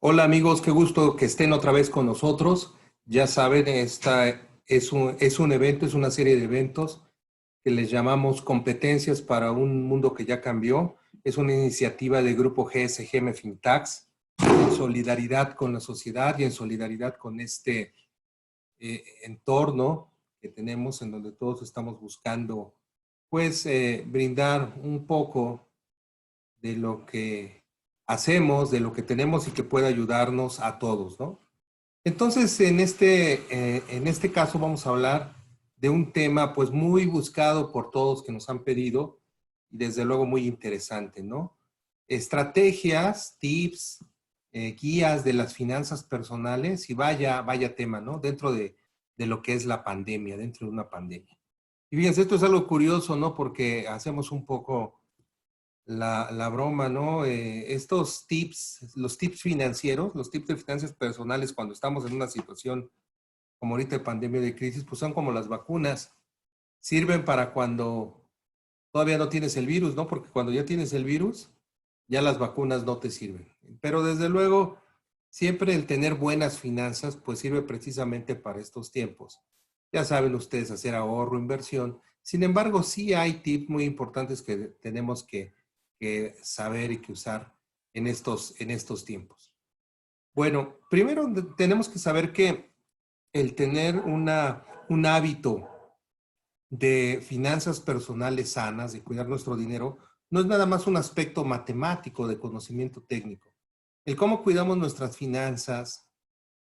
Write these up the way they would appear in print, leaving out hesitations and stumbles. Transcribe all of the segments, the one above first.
Hola amigos, qué gusto que estén otra vez con nosotros. Ya saben, esta es un evento, es una serie de eventos que les llamamos Competencias para un Mundo que ya cambió. Es una iniciativa del grupo GSGM FinTax en solidaridad con la sociedad y en solidaridad con este entorno que tenemos en donde todos estamos buscando, pues, brindar un poco de lo que hacemos, de lo que tenemos y que pueda ayudarnos a todos, ¿no? Entonces, en este caso vamos a hablar de un tema pues muy buscado por todos que nos han pedido y desde luego muy interesante, ¿no? Estrategias, tips, guías de las finanzas personales y vaya tema, ¿no? Dentro de lo que es la pandemia, dentro de una pandemia. Y fíjense, esto es algo curioso, ¿no? Porque hacemos un poco la broma, ¿no? Estos tips, los tips financieros, los tips de finanzas personales cuando estamos en una situación como ahorita de pandemia de crisis, pues son como las vacunas. Sirven para cuando todavía no tienes el virus, ¿no? Porque cuando ya tienes el virus, ya las vacunas no te sirven. Pero desde luego, siempre el tener buenas finanzas, pues sirve precisamente para estos tiempos. Ya saben ustedes hacer ahorro, inversión. Sin embargo, sí hay tips muy importantes que tenemos que saber y que usar en estos tiempos. Bueno, primero tenemos que saber que el tener un hábito de finanzas personales sanas, de cuidar nuestro dinero, no es nada más un aspecto matemático de conocimiento técnico. El cómo cuidamos nuestras finanzas,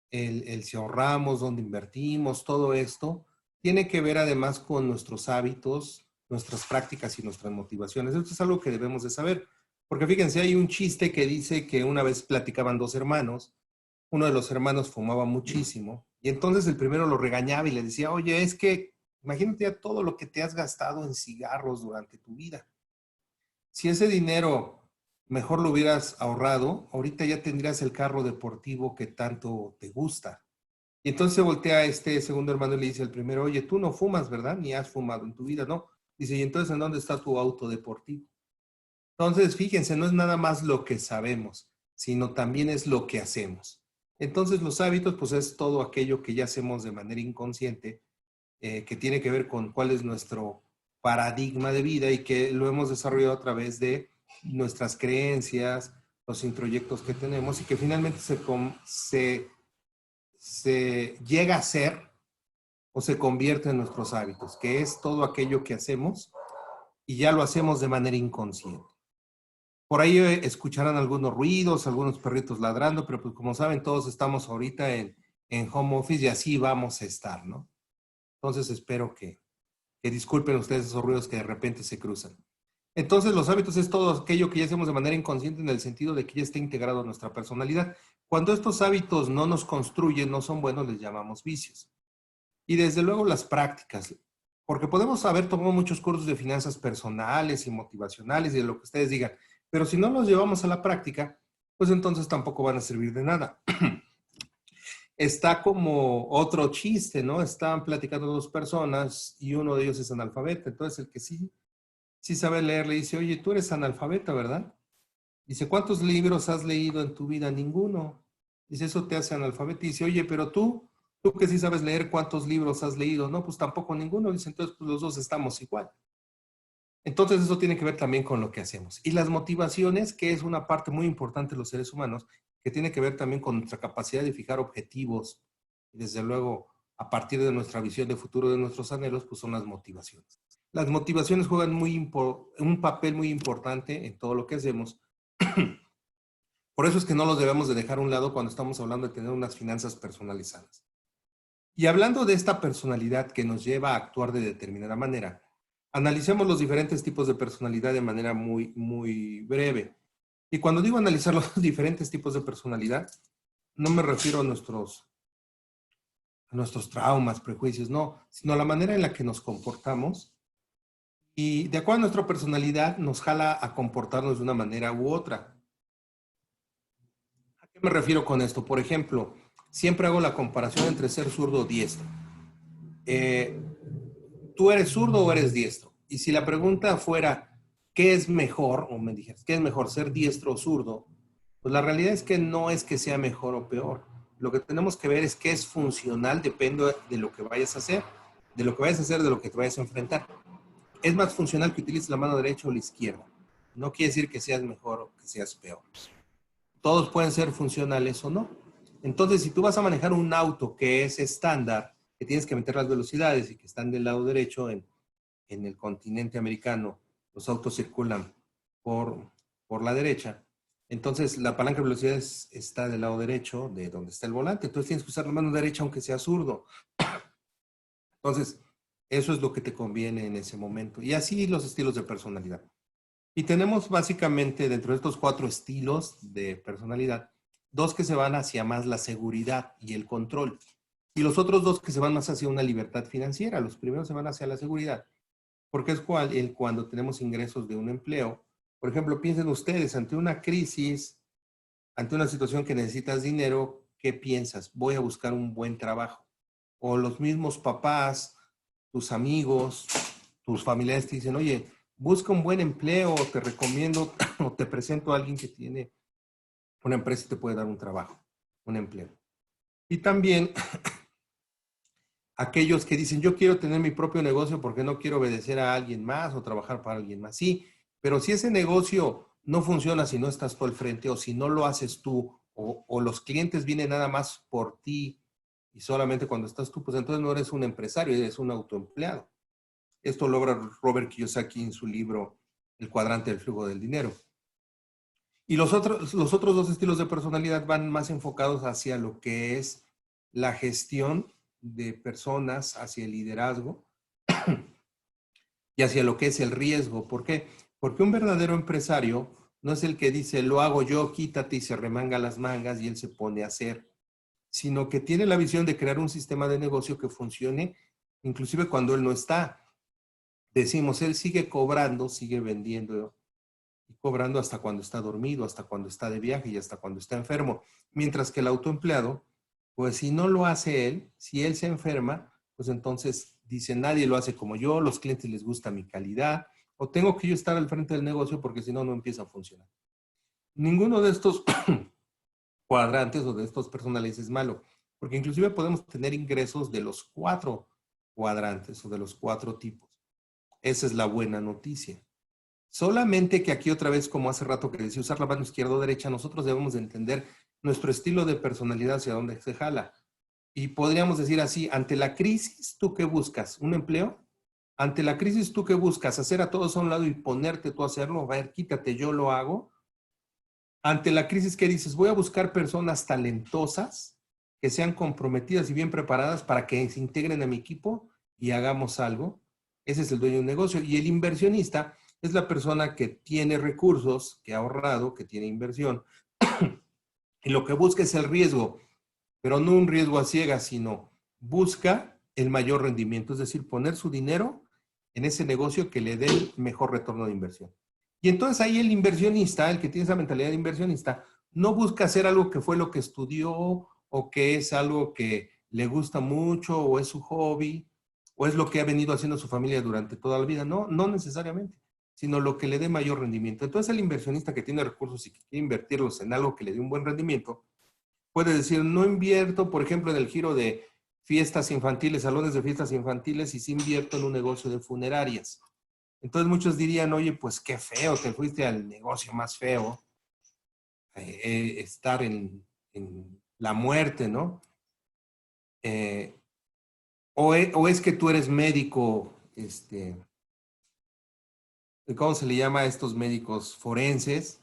el si ahorramos, dónde invertimos, todo esto, tiene que ver además con nuestros hábitos, nuestras prácticas y nuestras motivaciones. Esto es algo que debemos de saber. Porque fíjense, hay un chiste que dice que una vez platicaban dos hermanos, uno de los hermanos fumaba muchísimo y entonces el primero lo regañaba y le decía, oye, es que imagínate ya todo lo que te has gastado en cigarros durante tu vida. Si ese dinero mejor lo hubieras ahorrado, ahorita ya tendrías el carro deportivo que tanto te gusta. Y entonces se voltea a este segundo hermano y le dice al primero, oye, tú no fumas, ¿verdad? Ni has fumado en tu vida, ¿no? Dice, ¿y entonces en dónde está tu auto deportivo? Entonces, fíjense, no es nada más lo que sabemos, sino también es lo que hacemos. Entonces, los hábitos, pues es todo aquello que ya hacemos de manera inconsciente, que tiene que ver con cuál es nuestro paradigma de vida y que lo hemos desarrollado a través de nuestras creencias, los introyectos que tenemos y que finalmente se llega a ser o se convierte en nuestros hábitos, que es todo aquello que hacemos y ya lo hacemos de manera inconsciente. Por ahí escucharán algunos ruidos, algunos perritos ladrando, pero pues como saben, todos estamos ahorita en home office y así vamos a estar, ¿no? Entonces espero que disculpen ustedes esos ruidos que de repente se cruzan. Entonces los hábitos es todo aquello que ya hacemos de manera inconsciente en el sentido de que ya está integrado a nuestra personalidad. Cuando estos hábitos no nos construyen, no son buenos, les llamamos vicios. Y desde luego las prácticas, porque podemos haber tomado muchos cursos de finanzas personales y motivacionales y de lo que ustedes digan, pero si no los llevamos a la práctica, pues entonces tampoco van a servir de nada. Está como otro chiste, ¿no? Están platicando dos personas y uno de ellos es analfabeta, entonces el que sí sabe leer le dice, oye, tú eres analfabeta, ¿verdad? Dice, ¿cuántos libros has leído en tu vida? Ninguno. Dice, eso te hace analfabeta. Y dice, oye, pero tú que sí sabes leer, ¿cuántos libros has leído? No, pues tampoco ninguno. Dice, entonces pues los dos estamos igual. Entonces eso tiene que ver también con lo que hacemos. Y las motivaciones, que es una parte muy importante de los seres humanos, que tiene que ver también con nuestra capacidad de fijar objetivos. Y desde luego, a partir de nuestra visión de futuro, de nuestros anhelos, pues son las motivaciones. Las motivaciones juegan un papel muy importante en todo lo que hacemos. Por eso es que no los debemos de dejar a un lado cuando estamos hablando de tener unas finanzas personalizadas. Y hablando de esta personalidad que nos lleva a actuar de determinada manera, analicemos los diferentes tipos de personalidad de manera muy, muy breve. Y cuando digo analizar los diferentes tipos de personalidad, no me refiero a nuestros traumas, prejuicios, no, sino a la manera en la que nos comportamos y de acuerdo a nuestra personalidad nos jala a comportarnos de una manera u otra. ¿A qué me refiero con esto? Por ejemplo, siempre hago la comparación entre ser zurdo o diestro. Eh, ¿Tú eres zurdo o eres diestro? Y si la pregunta fuera, ¿qué es mejor? O me dijeras, ¿qué es mejor, ser diestro o zurdo? Pues la realidad es que no es que sea mejor o peor. Lo que tenemos que ver es qué es funcional, depende de lo que vayas a hacer, de lo que vayas a hacer, de lo que te vayas a enfrentar. Es más funcional que utilices la mano derecha o la izquierda. No quiere decir que seas mejor o que seas peor. Todos pueden ser funcionales o no. Entonces, si tú vas a manejar un auto que es estándar, que tienes que meter las velocidades y que están del lado derecho en el continente americano, los autos circulan por, por la derecha. Entonces, la palanca de velocidades está del lado derecho de donde está el volante. Entonces, tienes que usar la mano derecha aunque sea zurdo. Entonces, eso es lo que te conviene en ese momento. Y así los estilos de personalidad. Y tenemos básicamente dentro de estos 4 estilos de personalidad, 2 que se van hacia más la seguridad y el control. Y los otros 2 que se van más hacia una libertad financiera. Los primeros se van hacia la seguridad, porque es cuando tenemos ingresos de un empleo. Por ejemplo, piensen ustedes, ante una crisis, ante una situación que necesitas dinero, ¿qué piensas? Voy a buscar un buen trabajo. O los mismos papás, tus amigos, tus familiares te dicen, oye, busca un buen empleo, te recomiendo o te presento a alguien que tiene una empresa y te puede dar un trabajo, un empleo. Y también aquellos que dicen, yo quiero tener mi propio negocio porque no quiero obedecer a alguien más o trabajar para alguien más. Sí, pero si ese negocio no funciona si no estás tú al frente o si no lo haces tú o los clientes vienen nada más por ti y solamente cuando estás tú, pues entonces no eres un empresario, eres un autoempleado. Esto logra Robert Kiyosaki en su libro El cuadrante del flujo del dinero. Y los otros 2 estilos de personalidad van más enfocados hacia lo que es la gestión de personas, hacia el liderazgo y hacia lo que es el riesgo. ¿Por qué? Porque un verdadero empresario no es el que dice, lo hago yo, quítate y se remanga las mangas y él se pone a hacer, sino que tiene la visión de crear un sistema de negocio que funcione inclusive cuando él no está. Decimos, él sigue cobrando, sigue vendiendo y cobrando hasta cuando está dormido, hasta cuando está de viaje y hasta cuando está enfermo. Mientras que el autoempleado, pues si no lo hace él, si él se enferma, pues entonces dice, nadie lo hace como yo, los clientes les gusta mi calidad, o tengo que yo estar al frente del negocio porque si no, no empieza a funcionar. Ninguno de estos cuadrantes o de estos personales es malo, porque inclusive podemos tener ingresos de los 4 cuadrantes o de los 4 tipos. Esa es la buena noticia. Solamente que aquí otra vez, como hace rato que decía, usar la mano izquierda o derecha, nosotros debemos de entender nuestro estilo de personalidad hacia dónde se jala. Y podríamos decir así, ante la crisis, ¿tú qué buscas? ¿Un empleo? Ante la crisis, ¿tú qué buscas? ¿Hacer a todos a un lado y ponerte tú a hacerlo? A ver, quítate, yo lo hago. Ante la crisis, ¿qué dices? Voy a buscar personas talentosas que sean comprometidas y bien preparadas para que se integren a mi equipo y hagamos algo. Ese es el dueño de un negocio. Y el inversionista es la persona que tiene recursos, que ha ahorrado, que tiene inversión. Y lo que busca es el riesgo, pero no un riesgo a ciegas, sino busca el mayor rendimiento, es decir, poner su dinero en ese negocio que le dé el mejor retorno de inversión. Y entonces ahí el inversionista, el que tiene esa mentalidad de inversionista, no busca hacer algo que fue lo que estudió o que es algo que le gusta mucho o es su hobby o es lo que ha venido haciendo su familia durante toda la vida. No, no necesariamente, sino lo que le dé mayor rendimiento. Entonces el inversionista que tiene recursos y que quiere invertirlos en algo que le dé un buen rendimiento, puede decir, no invierto, por ejemplo, en el giro de fiestas infantiles, salones de fiestas infantiles, y sí invierto en un negocio de funerarias. Entonces muchos dirían, oye, pues qué feo, te fuiste al negocio más feo, estar en la muerte, ¿no? Eh, o es que tú eres médico, ¿cómo se le llama a estos médicos forenses?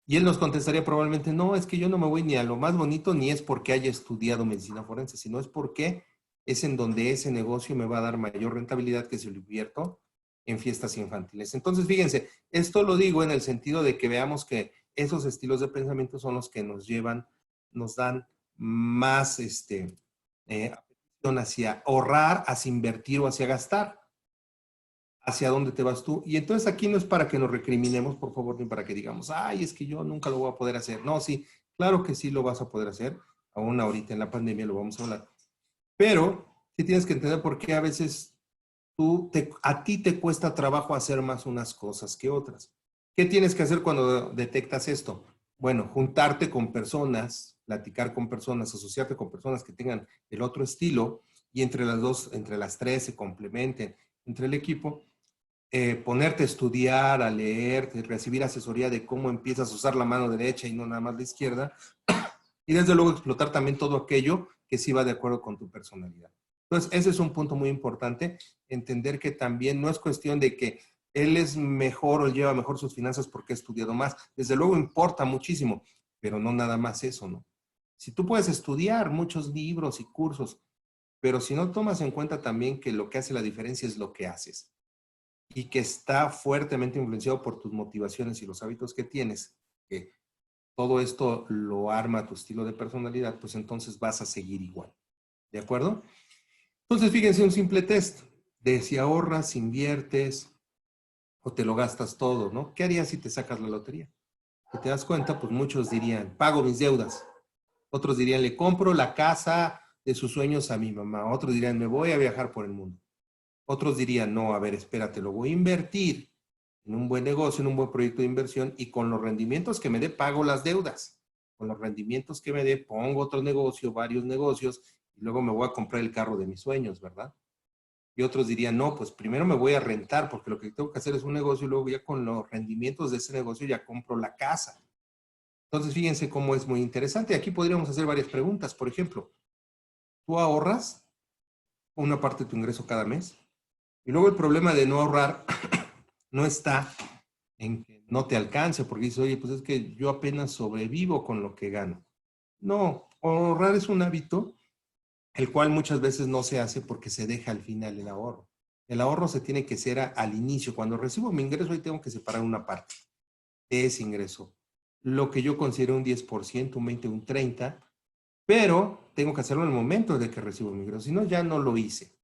Y él nos contestaría probablemente, no, es que yo no me voy ni a lo más bonito, ni es porque haya estudiado medicina forense, sino es porque es en donde ese negocio me va a dar mayor rentabilidad que si lo invierto en fiestas infantiles. Entonces, fíjense, esto lo digo en el sentido de que veamos que esos estilos de pensamiento son los que nos llevan, nos dan más hacia ahorrar, hacia invertir o hacia gastar. Hacia dónde te vas tú. Y entonces aquí no es para que nos recriminemos, por favor, ni para que digamos, ay, es que yo nunca lo voy a poder hacer. No, sí, claro que sí lo vas a poder hacer. Aún ahorita en la pandemia lo vamos a hablar. Pero sí tienes que entender por qué a veces a ti te cuesta trabajo hacer más unas cosas que otras. ¿Qué tienes que hacer cuando detectas esto? bueno, juntarte con personas, platicar con personas, asociarte con personas que tengan el otro estilo y entre las dos, entre las tres se complementen entre el equipo, ponerte a estudiar, a leer, recibir asesoría de cómo empiezas a usar la mano derecha y no nada más la izquierda, y desde luego explotar también todo aquello que sí va de acuerdo con tu personalidad. Entonces, ese es un punto muy importante, entender que también no es cuestión de que él es mejor o lleva mejor sus finanzas porque ha estudiado más. Desde luego importa muchísimo, pero no nada más eso, ¿no? Si tú puedes estudiar muchos libros y cursos, pero si no tomas en cuenta también que lo que hace la diferencia es lo que haces y que está fuertemente influenciado por tus motivaciones y los hábitos que tienes, que todo esto lo arma tu estilo de personalidad, pues entonces vas a seguir igual. ¿De acuerdo? Entonces, fíjense un simple test de si ahorras, inviertes o te lo gastas todo, ¿no? ¿Qué harías si te sacas la lotería? Si te das cuenta, pues muchos dirían, pago mis deudas. Otros dirían, le compro la casa de sus sueños a mi mamá. Otros dirían, me voy a viajar por el mundo. Otros dirían, no, a ver, espérate, lo voy a invertir en un buen negocio, en un buen proyecto de inversión y con los rendimientos que me dé pago las deudas. Con los rendimientos que me dé pongo otro negocio, varios negocios y luego me voy a comprar el carro de mis sueños, ¿verdad? Y otros dirían, no, pues primero me voy a rentar porque lo que tengo que hacer es un negocio y luego ya con los rendimientos de ese negocio ya compro la casa. Entonces, fíjense cómo es muy interesante. Aquí podríamos hacer varias preguntas. Por ejemplo, ¿tú ahorras una parte de tu ingreso cada mes? Y luego el problema de no ahorrar no está en que no te alcance, porque dices, oye, pues es que yo apenas sobrevivo con lo que gano. No, ahorrar es un hábito el cual muchas veces no se hace porque se deja al final el ahorro. El ahorro se tiene que hacer al inicio. Cuando recibo mi ingreso, ahí tengo que separar una parte de ese ingreso. Lo que yo considero un 10%, un 20%, un 30%, pero tengo que hacerlo en el momento de que recibo mi ingreso. Si no, ya no lo hice.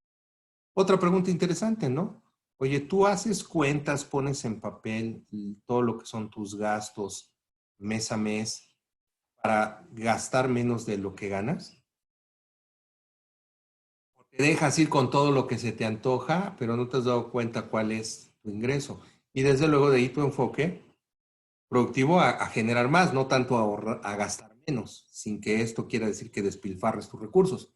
Otra pregunta interesante, ¿no? Oye, ¿tú haces cuentas, pones en papel todo lo que son tus gastos mes a mes para gastar menos de lo que ganas? Te dejas ir con todo lo que se te antoja, pero no te has dado cuenta cuál es tu ingreso. Y desde luego de ahí tu enfoque productivo a generar más, no tanto a, ahorrar, a gastar menos, sin que esto quiera decir que despilfarres tus recursos.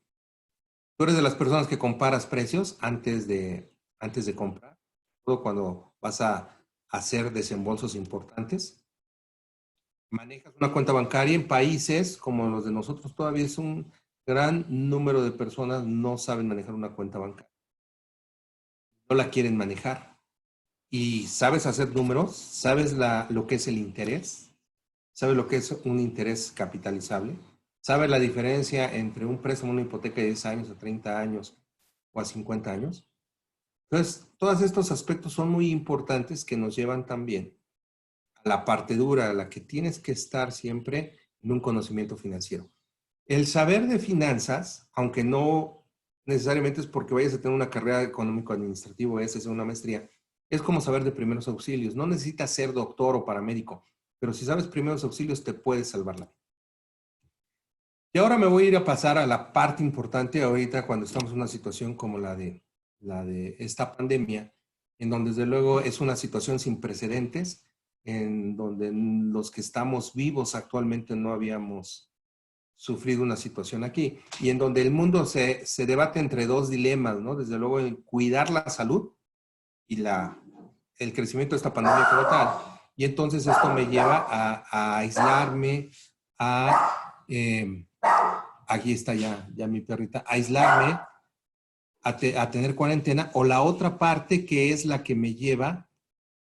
Tú eres de las personas que comparas precios antes de comprar, todo cuando vas a hacer desembolsos importantes. Manejas una cuenta bancaria en países como los de nosotros, todavía es un gran número de personas no saben manejar una cuenta bancaria, no la quieren manejar. Y sabes hacer números, sabes lo que es el interés, sabes lo que es un interés capitalizable, sabes la diferencia entre un préstamo, una hipoteca de 10 años, a 30 años o a 50 años. Entonces, todos estos aspectos son muy importantes que nos llevan también a la parte dura, a la que tienes que estar siempre en un conocimiento financiero. El saber de finanzas, aunque no necesariamente es porque vayas a tener una carrera económico-administrativo, es hacer una maestría, es como saber de primeros auxilios. No necesitas ser doctor o paramédico, pero si sabes primeros auxilios te puedes salvar la vida. Y ahora me voy a ir a pasar a la parte importante ahorita cuando estamos en una situación como la de esta pandemia, en donde desde luego es una situación sin precedentes, en donde los que estamos vivos actualmente no habíamos sufrido una situación aquí, y en donde el mundo se debate entre dos dilemas, ¿no? Desde luego el cuidar la salud y el crecimiento de esta pandemia como tal. Y entonces esto me lleva a aislarme, eh, aquí está ya mi perrita, aislarme, a tener cuarentena, o la otra parte que es la que me lleva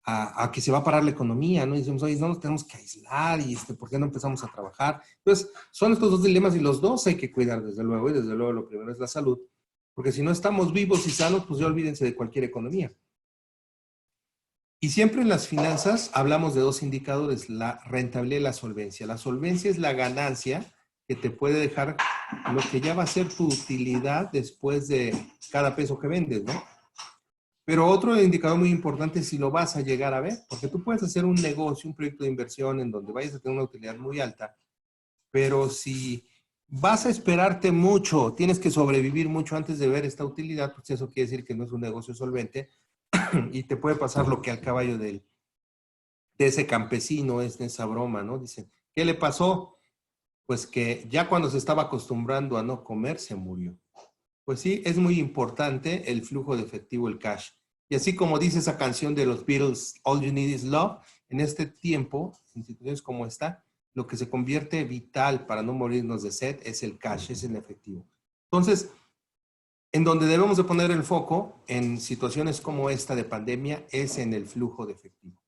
a que se va a parar la economía, ¿no? Y decimos, oye, no nos tenemos que aislar y ¿por qué no empezamos a trabajar? Entonces, son estos dos dilemas y los dos hay que cuidar, desde luego, y desde luego lo primero es la salud, porque si no estamos vivos y sanos, pues ya olvídense de cualquier economía. Y siempre en las finanzas hablamos de dos indicadores, la rentabilidad y la solvencia. La solvencia es la ganancia que te puede dejar lo que ya va a ser tu utilidad después de cada peso que vendes, ¿no? Pero otro indicador muy importante es si lo vas a llegar a ver, porque tú puedes hacer un negocio, un proyecto de inversión en donde vayas a tener una utilidad muy alta, pero si vas a esperarte mucho, tienes que sobrevivir mucho antes de ver esta utilidad, pues eso quiere decir que no es un negocio solvente y te puede pasar lo que al caballo de ese campesino es esa broma, ¿no? Dicen, ¿Qué le pasó? Pues que ya cuando se estaba acostumbrando a no comer, se murió. Pues sí, es muy importante el flujo de efectivo, el cash. Y así como dice esa canción de los Beatles, All You Need Is Love, en este tiempo, en situaciones como esta, lo que se convierte vital para no morirnos de sed es el cash, es el efectivo. Entonces, en donde debemos de poner el foco en situaciones como esta de pandemia es en el flujo de efectivo.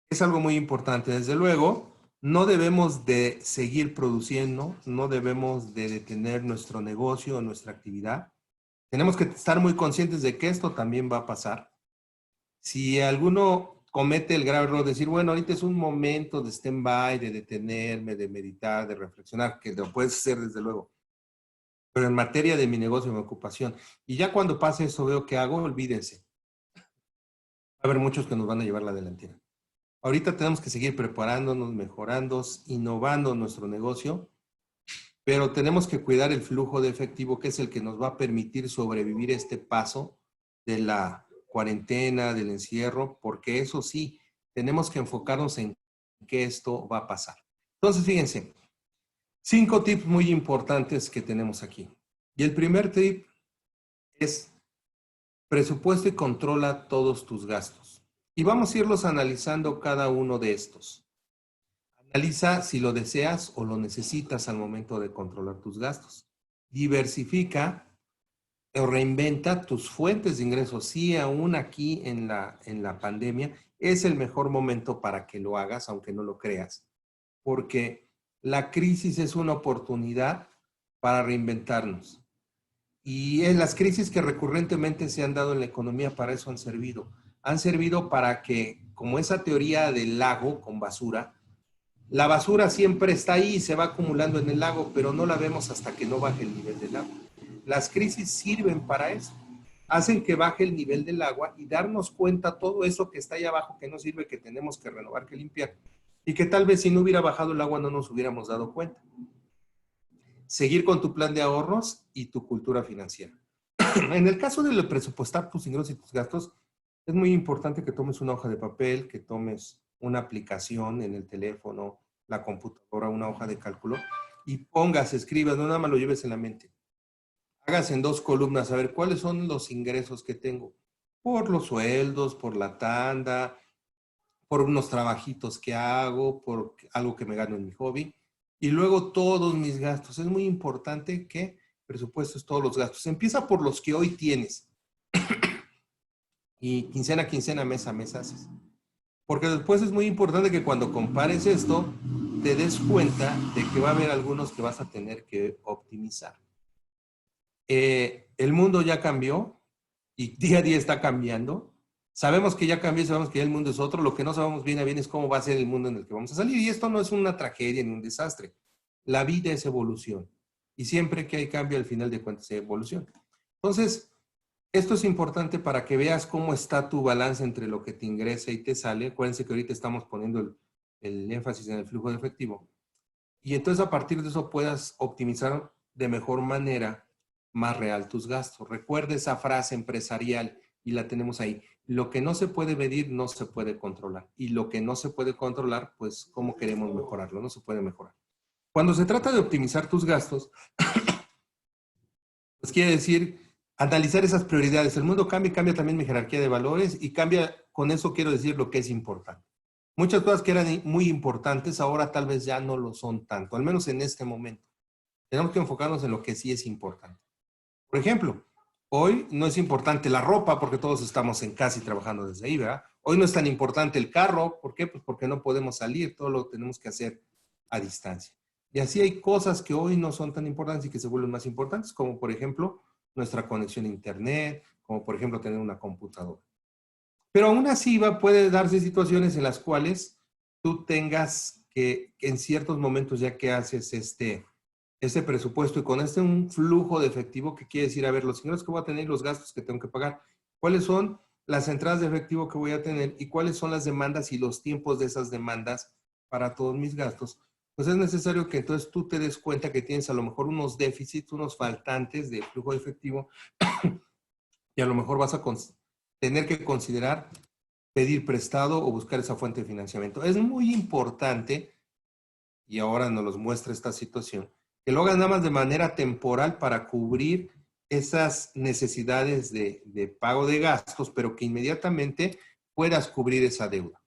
Es algo muy importante, desde luego. No debemos de seguir produciendo, no debemos de detener nuestro negocio o nuestra actividad. Tenemos que estar muy conscientes de que esto también va a pasar. Si alguno comete el grave error de decir, bueno, ahorita es un momento de stand-by, de detenerme, de meditar, de reflexionar, que lo puedes hacer desde luego, pero en materia de mi negocio, mi ocupación, y ya cuando pase eso veo qué hago, olvídense. Va a haber muchos que nos van a llevar la delantera. Ahorita tenemos que seguir preparándonos, mejorando, innovando nuestro negocio, pero tenemos que cuidar el flujo de efectivo, que es el que nos va a permitir sobrevivir este paso de la cuarentena, del encierro, porque eso sí, tenemos que enfocarnos en que esto va a pasar. Entonces, fíjense, 5 tips muy importantes que tenemos aquí. Y el primer tip es presupuesto y controla todos tus gastos. Y vamos a irlos analizando cada uno de estos. Analiza si lo deseas o lo necesitas al momento de controlar tus gastos. Diversifica o reinventa tus fuentes de ingresos. Sí, aún aquí en la pandemia es el mejor momento para que lo hagas, aunque no lo creas, porque la crisis es una oportunidad para reinventarnos. Y en las crisis que recurrentemente se han dado en la economía para eso han servido. Han servido para que, como esa teoría del lago con basura, la basura siempre está ahí y se va acumulando en el lago, pero no la vemos hasta que no baje el nivel del agua. Las crisis sirven para eso. Hacen que baje el nivel del agua y darnos cuenta todo eso que está ahí abajo que no sirve, que tenemos que renovar, que limpiar. Y que tal vez si no hubiera bajado el agua no nos hubiéramos dado cuenta. Seguir con tu plan de ahorros y tu cultura financiera. En el caso de presupuestar tus ingresos y tus gastos, es muy importante que tomes una hoja de papel, que tomes una aplicación en el teléfono, la computadora, una hoja de cálculo y pongas, escribas, no nada más lo lleves en la mente. Hagas en 2 columnas, a ver cuáles son los ingresos que tengo. Por los sueldos, por la tanda, por unos trabajitos que hago, por algo que me gano en mi hobby. Y luego todos mis gastos. Es muy importante que presupuestes todos los gastos. Empieza por los que hoy tienes. Y quincena a quincena, mes a mes haces. Porque después es muy importante que cuando compares esto, te des cuenta de que va a haber algunos que vas a tener que optimizar. El mundo ya cambió y día a día está cambiando. Sabemos que ya cambió, sabemos que ya el mundo es otro. Lo que no sabemos bien a bien es cómo va a ser el mundo en el que vamos a salir. Y esto no es una tragedia ni un desastre. La vida es evolución. Y siempre que hay cambio, al final de cuentas, hay evolución. Entonces, esto es importante para que veas cómo está tu balance entre lo que te ingresa y te sale. Acuérdense que ahorita estamos poniendo el énfasis en el flujo de efectivo. Y entonces a partir de eso puedas optimizar de mejor manera, más real tus gastos. Recuerda esa frase empresarial y la tenemos ahí. Lo que no se puede medir no se puede controlar. Y lo que no se puede controlar, pues, ¿cómo queremos mejorarlo? No se puede mejorar. Cuando se trata de optimizar tus gastos, pues quiere decir analizar esas prioridades. El mundo cambia y cambia también mi jerarquía de valores y cambia, con eso quiero decir lo que es importante. Muchas cosas que eran muy importantes ahora tal vez ya no lo son tanto, al menos en este momento. Tenemos que enfocarnos en lo que sí es importante. Por ejemplo, hoy no es importante la ropa porque todos estamos en casa y trabajando desde ahí, ¿verdad? Hoy no es tan importante el carro. ¿Por qué? Pues porque no podemos salir, todo lo tenemos que hacer a distancia. Y así hay cosas que hoy no son tan importantes y que se vuelven más importantes, como por ejemplo nuestra conexión a internet, como por ejemplo tener una computadora. Pero aún así puede darse situaciones en las cuales tú tengas que en ciertos momentos, ya que haces este presupuesto y con un flujo de efectivo, que quiere decir, a ver, los ingresos que voy a tener y los gastos que tengo que pagar, cuáles son las entradas de efectivo que voy a tener y cuáles son las demandas y los tiempos de esas demandas para todos mis gastos, pues es necesario que entonces tú te des cuenta que tienes a lo mejor unos déficits, unos faltantes de flujo de efectivo y a lo mejor vas a tener que considerar pedir prestado o buscar esa fuente de financiamiento. Es muy importante y ahora nos los muestra esta situación, que lo hagas nada más de manera temporal para cubrir esas necesidades de pago de gastos, pero que inmediatamente puedas cubrir esa deuda.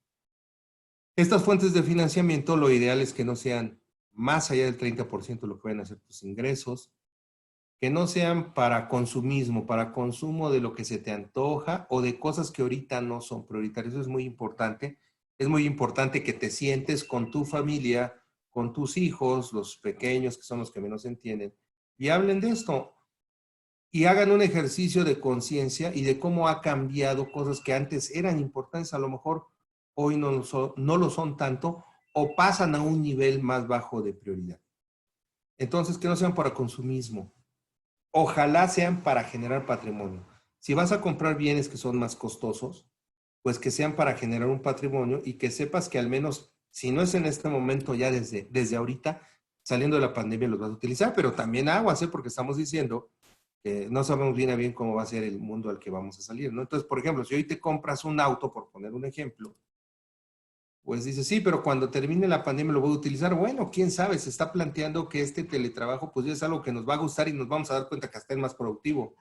Estas fuentes de financiamiento, lo ideal es que no sean más allá del 30% de lo que vayan a ser tus ingresos, que no sean para consumismo, para consumo de lo que se te antoja o de cosas que ahorita no son prioritarias. Eso es muy importante. Es muy importante que te sientes con tu familia, con tus hijos, los pequeños, que son los que menos entienden, y hablen de esto y hagan un ejercicio de conciencia y de cómo ha cambiado cosas que antes eran importantes, a lo mejor hoy no lo son tanto o pasan a un nivel más bajo de prioridad. Entonces, que no sean para consumismo. Ojalá sean para generar patrimonio. Si vas a comprar bienes que son más costosos, pues que sean para generar un patrimonio y que sepas que al menos, si no es en este momento, ya desde ahorita, saliendo de la pandemia los vas a utilizar, pero también aguas, porque estamos diciendo que no sabemos bien a bien cómo va a ser el mundo al que vamos a salir, ¿no? Entonces, por ejemplo, si hoy te compras un auto, por poner un ejemplo, pues dices, sí, pero cuando termine la pandemia lo voy a utilizar. Bueno, quién sabe, se está planteando que este teletrabajo pues ya es algo que nos va a gustar y nos vamos a dar cuenta que hasta es más productivo.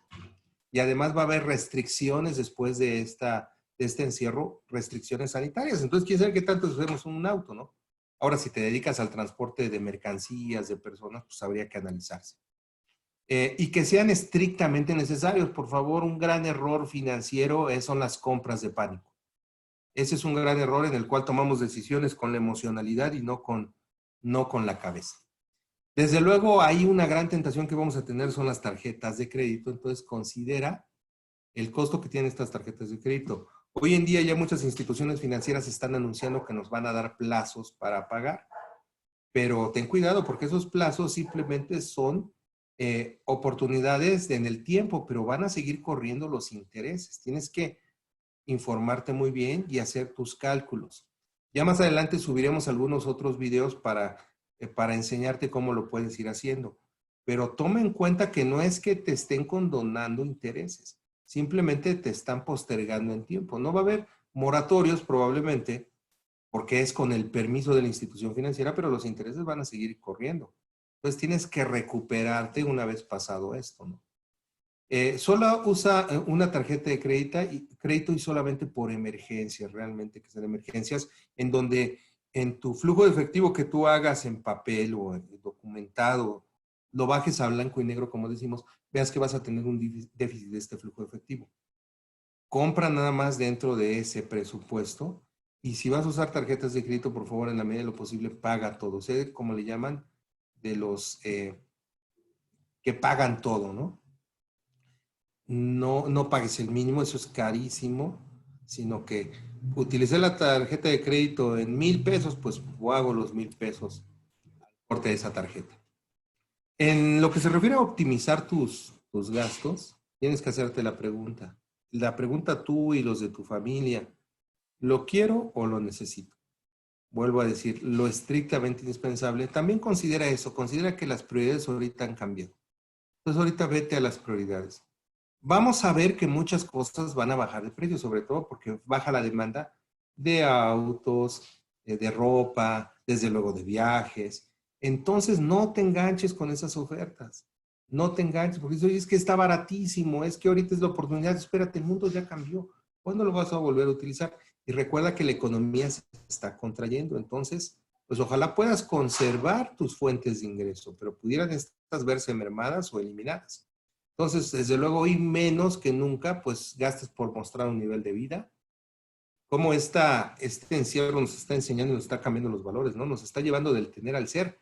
Y además va a haber restricciones después de este encierro, restricciones sanitarias. Entonces, quién sabe qué tanto usemos un auto, ¿no? Ahora, si te dedicas al transporte de mercancías, de personas, pues habría que analizarse. Y que sean estrictamente necesarios. Por favor, un gran error financiero son las compras de pánico. Ese es un gran error en el cual tomamos decisiones con la emocionalidad y no con la cabeza. Desde luego, hay una gran tentación que vamos a tener son las tarjetas de crédito. Entonces, considera el costo que tienen estas tarjetas de crédito. Hoy en día ya muchas instituciones financieras están anunciando que nos van a dar plazos para pagar. Pero ten cuidado porque esos plazos simplemente son oportunidades en el tiempo, pero van a seguir corriendo los intereses. Tienes que informarte muy bien y hacer tus cálculos. Ya más adelante subiremos algunos otros videos para enseñarte cómo lo puedes ir haciendo. Pero toma en cuenta que no es que te estén condonando intereses, simplemente te están postergando en tiempo. No va a haber moratorios probablemente, porque es con el permiso de la institución financiera, pero los intereses van a seguir corriendo. Entonces tienes que recuperarte una vez pasado esto, ¿no? Solo usa una tarjeta de crédito y solamente por emergencias, realmente que sean emergencias, en donde en tu flujo de efectivo que tú hagas en papel o en documentado, lo bajes a blanco y negro, como decimos, veas que vas a tener un déficit de este flujo de efectivo. Compra nada más dentro de ese presupuesto y si vas a usar tarjetas de crédito, por favor, en la medida de lo posible, paga todo. Sé como le llaman de los que pagan todo, ¿no? No pagues el mínimo, eso es carísimo, sino que utilicé la tarjeta de crédito en 1,000 pesos, pues hago los 1,000 pesos corte de esa tarjeta. En lo que se refiere a optimizar tus gastos, tienes que hacerte la pregunta tú y los de tu familia, ¿lo quiero o lo necesito? Vuelvo a decir, lo estrictamente indispensable. También considera eso, considera que las prioridades ahorita han cambiado. Entonces ahorita vete a las prioridades. Vamos a ver que muchas cosas van a bajar de precio, sobre todo porque baja la demanda de autos, de ropa, desde luego de viajes. Entonces no te enganches con esas ofertas. No te enganches porque dices, oye, es que está baratísimo, es que ahorita es la oportunidad, espérate, el mundo ya cambió. ¿Cuándo lo vas a volver a utilizar? Y recuerda que la economía se está contrayendo. Entonces, pues ojalá puedas conservar tus fuentes de ingreso, pero pudieran estas verse mermadas o eliminadas. Entonces, desde luego, hoy menos que nunca, pues gastes por mostrar un nivel de vida. Cómo este encierro nos está enseñando y nos está cambiando los valores, ¿no? Nos está llevando del tener al ser.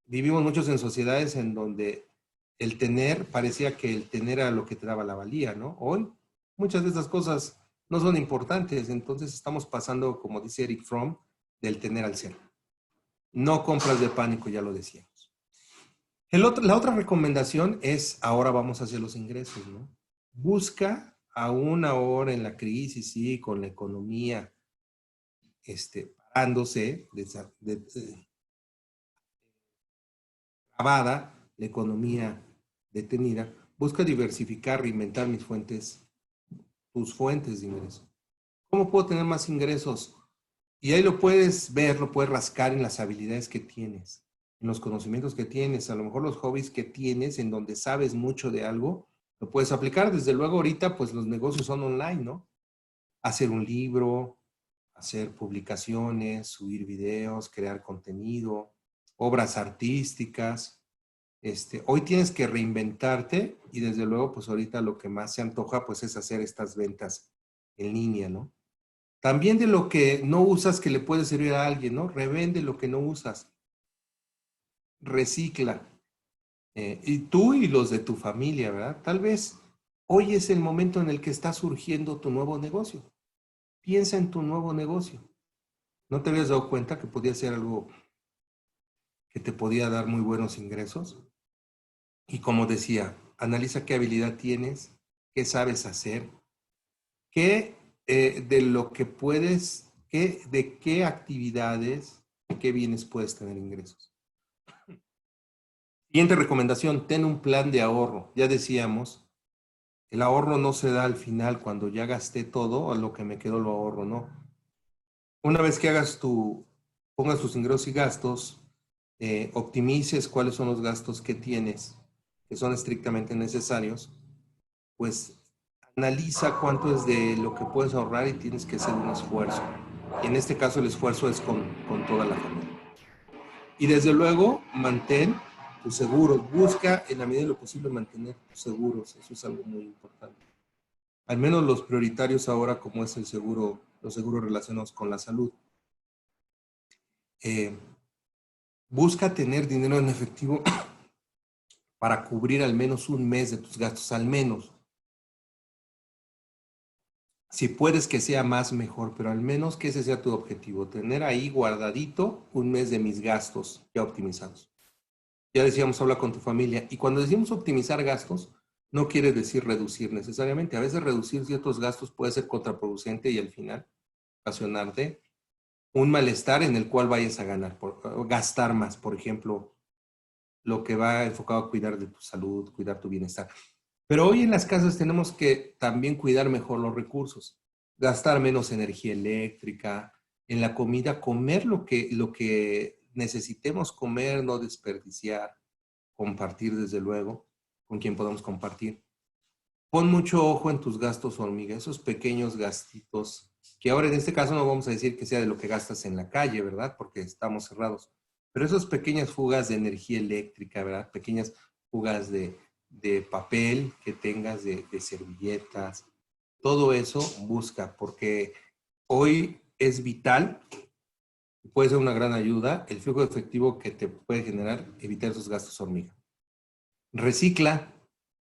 Vivimos muchos en sociedades en donde el tener parecía que el tener era lo que te daba la valía, ¿no? Hoy muchas de esas cosas no son importantes, entonces estamos pasando, como dice Eric Fromm, del tener al ser. No compras de pánico, ya lo decíamos. La otra recomendación es, ahora vamos hacia los ingresos, ¿no? Busca aún ahora en la crisis, sí, con la economía parándose, trabada, la economía detenida, busca diversificar, reinventar tus fuentes de ingreso. ¿Cómo puedo tener más ingresos? Y ahí lo puedes ver, lo puedes rascar en las habilidades que tienes, en los conocimientos que tienes, a lo mejor los hobbies que tienes, en donde sabes mucho de algo, lo puedes aplicar. Desde luego ahorita, pues los negocios son online, ¿no? Hacer un libro, hacer publicaciones, subir videos, crear contenido, obras artísticas. Hoy tienes que reinventarte y desde luego, pues ahorita lo que más se antoja, pues es hacer estas ventas en línea, ¿no? También de lo que no usas que le puede servir a alguien, ¿no? Revende lo que no usas, recicla. Y tú y los de tu familia, ¿verdad? Tal vez hoy es el momento en el que está surgiendo tu nuevo negocio. Piensa en tu nuevo negocio. ¿No te habías dado cuenta que podía ser algo que te podía dar muy buenos ingresos? Y como decía, analiza qué habilidad tienes, qué sabes hacer, qué de lo que puedes, de qué actividades, de qué bienes puedes tener ingresos. Siguiente recomendación, ten un plan de ahorro. Ya decíamos, el ahorro no se da al final cuando ya gasté todo, a lo que me quedó lo ahorro, no. Una vez que pongas tus ingresos y gastos, optimices cuáles son los gastos que tienes, que son estrictamente necesarios, pues analiza cuánto es de lo que puedes ahorrar y tienes que hacer un esfuerzo. Y en este caso el esfuerzo es con toda la familia. Y desde luego, mantén tus seguros. Busca en la medida de lo posible mantener tus seguros. Eso es algo muy importante. Al menos los prioritarios ahora, como es el seguro, los seguros relacionados con la salud. Busca tener dinero en efectivo para cubrir al menos un mes de tus gastos, al menos. Si puedes que sea más, mejor, pero al menos que ese sea tu objetivo, tener ahí guardadito un mes de mis gastos ya optimizados. Ya decíamos, habla con tu familia. Y cuando decimos optimizar gastos, no quiere decir reducir necesariamente. A veces reducir ciertos gastos puede ser contraproducente y al final ocasionarte un malestar en el cual vayas a gastar más. Por ejemplo, lo que va enfocado a cuidar de tu salud, cuidar tu bienestar. Pero hoy en las casas tenemos que también cuidar mejor los recursos, gastar menos energía eléctrica, en la comida, comer lo que necesitemos comer, no desperdiciar, compartir desde luego con quien podamos compartir. Pon mucho ojo en tus gastos hormiga, esos pequeños gastitos, que ahora en este caso no vamos a decir que sea de lo que gastas en la calle, ¿verdad? Porque estamos cerrados. Pero esas pequeñas fugas de energía eléctrica, ¿verdad? Pequeñas fugas de papel que tengas, de servilletas, todo eso busca, porque hoy es vital, puede ser una gran ayuda, el flujo de efectivo que te puede generar evitar esos gastos hormiga. Recicla,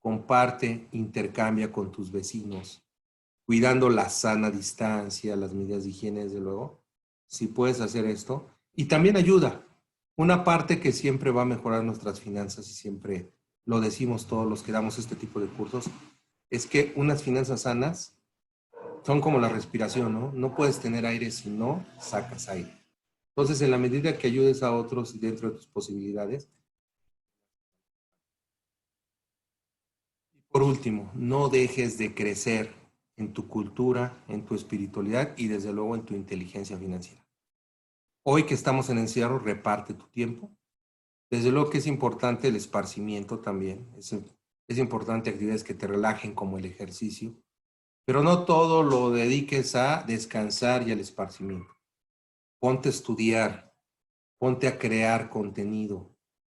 comparte, intercambia con tus vecinos, cuidando la sana distancia, las medidas de higiene, desde luego. Si puedes hacer esto. Y también ayuda. Una parte que siempre va a mejorar nuestras finanzas y siempre lo decimos todos los que damos este tipo de cursos, es que unas finanzas sanas son como la respiración, ¿no? No puedes tener aire si no sacas aire. Entonces, en la medida que ayudes a otros y dentro de tus posibilidades. Por último, no dejes de crecer en tu cultura, en tu espiritualidad y desde luego en tu inteligencia financiera. Hoy que estamos en encierro, reparte tu tiempo. Desde luego que es importante el esparcimiento también. Es importante actividades que te relajen como el ejercicio, pero no todo lo dediques a descansar y al esparcimiento. Ponte a estudiar, ponte a crear contenido.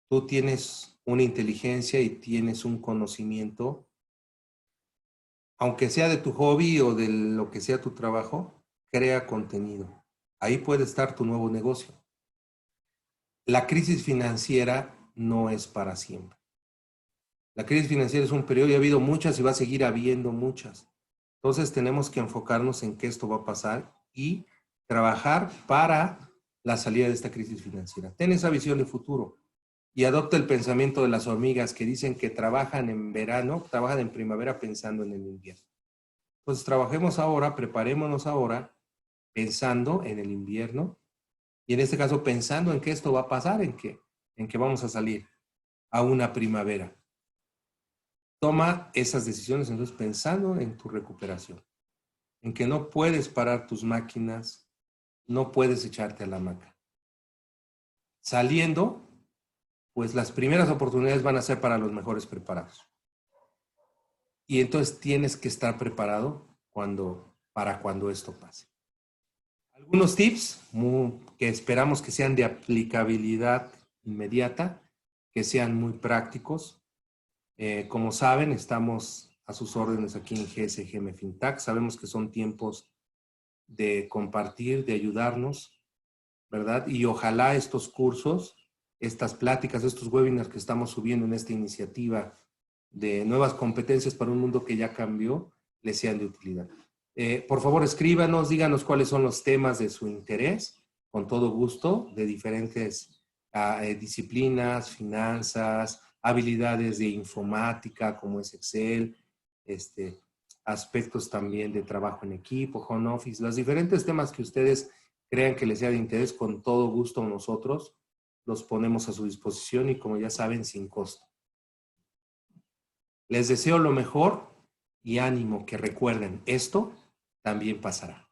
Tú tienes una inteligencia y tienes un conocimiento, aunque sea de tu hobby o de lo que sea tu trabajo, crea contenido. Ahí puede estar tu nuevo negocio. La crisis financiera no es para siempre. La crisis financiera es un periodo y ha habido muchas y va a seguir habiendo muchas. Entonces tenemos que enfocarnos en que esto va a pasar y trabajar para la salida de esta crisis financiera. Ten esa visión de futuro y adopta el pensamiento de las hormigas que dicen que trabajan en verano, trabajan en primavera pensando en el invierno. Entonces trabajemos ahora, preparémonos ahora pensando en el invierno y en este caso pensando en que esto va a pasar, en que vamos a salir a una primavera. Toma esas decisiones entonces pensando en tu recuperación, en que no puedes parar tus máquinas no puedes echarte a la hamaca. Saliendo, pues las primeras oportunidades van a ser para los mejores preparados. Y entonces tienes que estar preparado para cuando esto pase. Algunos tips que esperamos que sean de aplicabilidad inmediata, que sean muy prácticos. Como saben, estamos a sus órdenes aquí en GSGM FinTech. Sabemos que son tiempos de compartir, de ayudarnos, ¿verdad? Y ojalá estos cursos, estas pláticas, estos webinars que estamos subiendo en esta iniciativa de nuevas competencias para un mundo que ya cambió, les sean de utilidad. Por favor, escríbanos, díganos cuáles son los temas de su interés, con todo gusto, de diferentes disciplinas, finanzas, habilidades de informática, como es Excel, aspectos también de trabajo en equipo, home office, los diferentes temas que ustedes crean que les sea de interés, con todo gusto nosotros los ponemos a su disposición y, como ya saben, sin costo. Les deseo lo mejor y ánimo, que recuerden, esto también pasará.